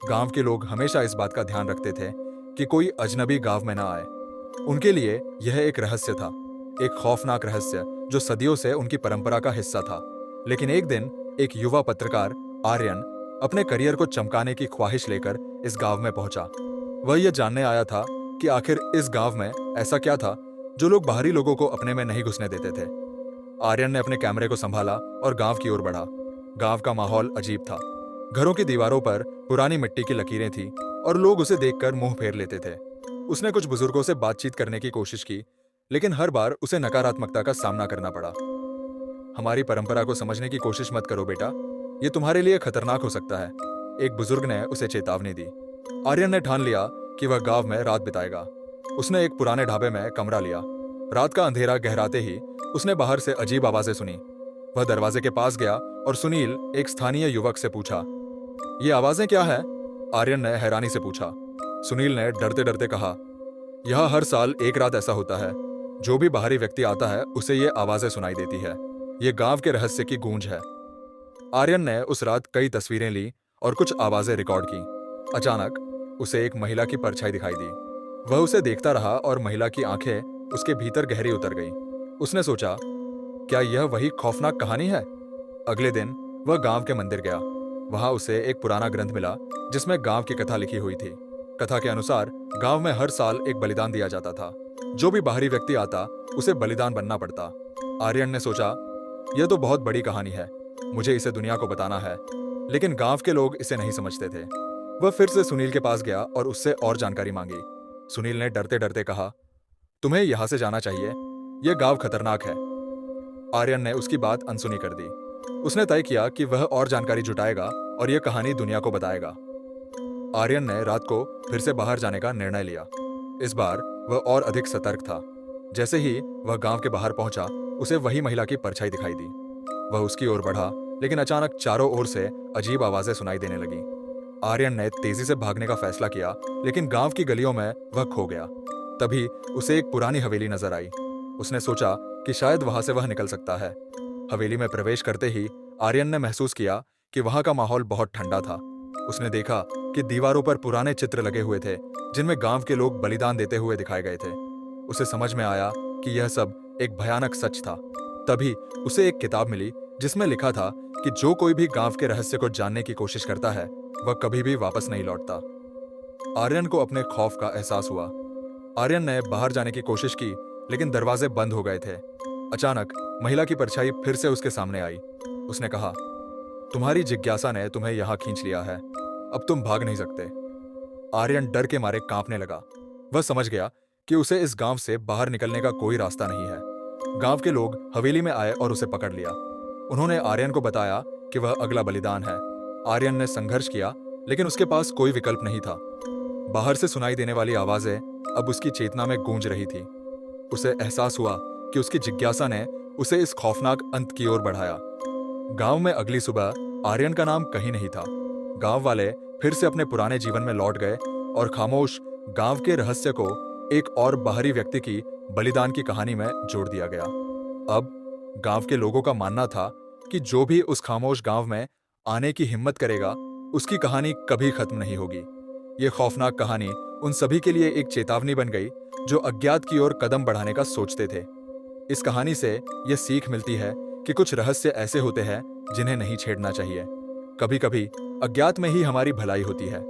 गांव के लोग हमेशा इस बात का ध्यान रखते थे कि कोई अजनबी गांव में ना आए। उनके लिए यह एक रहस्य था, एक खौफनाक रहस्य जो सदियों से उनकी परंपरा का हिस्सा था। लेकिन एक दिन एक युवा पत्रकार आर्यन अपने करियर को चमकाने की ख्वाहिश लेकर इस गांव में पहुंचा। वह यह जानने आया था कि आखिर इस गांव में ऐसा क्या था जो लोग बाहरी लोगों को अपने में नहीं घुसने देते थे। आर्यन ने अपने कैमरे को संभाला और गांव की ओर बढ़ा। गांव का माहौल अजीब था। घरों की दीवारों पर पुरानी मिट्टी की लकीरें थीं और लोग उसे देखकर मुंह फेर लेते थे। उसने कुछ बुजुर्गों से बातचीत करने की कोशिश की, लेकिन हर बार उसे नकारात्मकता का सामना करना पड़ा। हमारी परंपरा को समझने की कोशिश मत करो बेटा, ये तुम्हारे लिए खतरनाक हो सकता है, एक बुजुर्ग ने उसे चेतावनी दी। आर्यन ने ठान लिया कि वह गांव में रात बिताएगा। उसने एक पुराने ढाबे में कमरा लिया। रात का अंधेरा गहराते ही उसने बाहर से अजीब आवाजें सुनी। वह दरवाजे के पास गया और सुनील, एक स्थानीय युवक, से पूछा, ये आवाजें क्या है? आर्यन ने हैरानी से पूछा। सुनील ने डरते डरते कहा, यह हर साल एक रात ऐसा होता है। जो भी बाहरी व्यक्ति आता है उसे ये आवाजें सुनाई देती है। ये गांव के रहस्य की गूंज है। आर्यन ने उस रात कई तस्वीरें ली और कुछ आवाजें रिकॉर्ड की। अचानक उसे एक महिला की परछाई दिखाई दी। वह उसे देखता रहा और महिला की आंखें उसके भीतर गहरी उतर गईं। उसने सोचा, क्या यह वही खौफनाक कहानी है? अगले दिन वह गांव के मंदिर गया। वहां उसे एक पुराना ग्रंथ मिला जिसमें गांव की कथा लिखी हुई थी। कथा के अनुसार गांव में हर साल एक बलिदान दिया जाता था। जो भी बाहरी व्यक्ति आता उसे बलिदान बनना पड़ता। आर्यन ने सोचा, यह तो बहुत बड़ी कहानी है, मुझे इसे दुनिया को बताना है। लेकिन गांव के लोग इसे नहीं समझते थे। वह फिर से सुनील के पास गया और उससे और जानकारी मांगी। सुनील ने डरते डरते कहा, तुम्हें यहां से जाना चाहिए, यह गांव खतरनाक है। आर्यन ने उसकी बात अनसुनी कर दी। उसने तय किया कि वह और जानकारी जुटाएगा और यह कहानी दुनिया को बताएगा। आर्यन ने रात को फिर से बाहर जाने का निर्णय लिया। इस बार वह और अधिक सतर्क था। जैसे ही वह गांव के बाहर पहुंचा, उसे वही महिला की परछाई दिखाई दी। वह उसकी ओर बढ़ा, लेकिन अचानक चारों ओर से अजीब आवाजें सुनाई देने लगी। आर्यन ने तेजी से भागने का फैसला किया, लेकिन गांव की गलियों में वह खो गया। तभी उसे एक पुरानी हवेली नजर आई। उसने सोचा कि शायद वहां से वह निकल सकता है। हवेली में प्रवेश करते ही आर्यन ने महसूस किया कि वहां का माहौल बहुत ठंडा था। उसने देखा कि दीवारों पर पुराने चित्र लगे हुए थे जिनमें गांव के लोग बलिदान देते हुए दिखाए गए थे। उसे समझ में आया कि यह सब एक भयानक सच था। तभी उसे एक किताब मिली जिसमें लिखा था कि जो कोई भी गांव के रहस्य को जानने की कोशिश करता है वह कभी भी वापस नहीं लौटता। आर्यन को अपने खौफ का एहसास हुआ। आर्यन ने बाहर जाने की कोशिश की, लेकिन दरवाजे बंद हो गए थे। अचानक महिला की परछाई फिर से उसके सामने आई। उसने कहा, तुम्हारी जिज्ञासा ने तुम्हें यहां खींच लिया है, अब तुम भाग नहीं सकते। आर्यन डर के मारे कांपने लगा। वह समझ गया कि उसे इस गांव से बाहर निकलने का कोई रास्ता नहीं है। गांव के लोग हवेली में आए और उसे पकड़ लिया। उन्होंने आर्यन को बताया कि वह अगला बलिदान है। आर्यन ने संघर्ष किया, लेकिन उसके पास कोई विकल्प नहीं था। बाहर से सुनाई देने वाली आवाजें अब उसकी चेतना में गूंज रही थी। उसे एहसास हुआ कि उसकी जिज्ञासा ने उसे इस खौफनाक अंत की ओर बढ़ाया। गांव में अगली सुबह आर्यन का नाम कहीं नहीं था। गांव वाले फिर से अपने पुराने जीवन में लौट गए और खामोश गांव के रहस्य को एक और बाहरी व्यक्ति की बलिदान की कहानी में जोड़ दिया गया। अब गांव के लोगों का मानना था कि जो भी उस खामोश गांव में आने की हिम्मत करेगा, उसकी कहानी कभी खत्म नहीं होगी। ये खौफनाक कहानी उन सभी के लिए एक चेतावनी बन गई जो अज्ञात की ओर कदम बढ़ाने का सोचते थे। इस कहानी से यह सीख मिलती है कि कुछ रहस्य ऐसे होते हैं जिन्हें नहीं छेड़ना चाहिए। कभी कभी अज्ञात में ही हमारी भलाई होती है।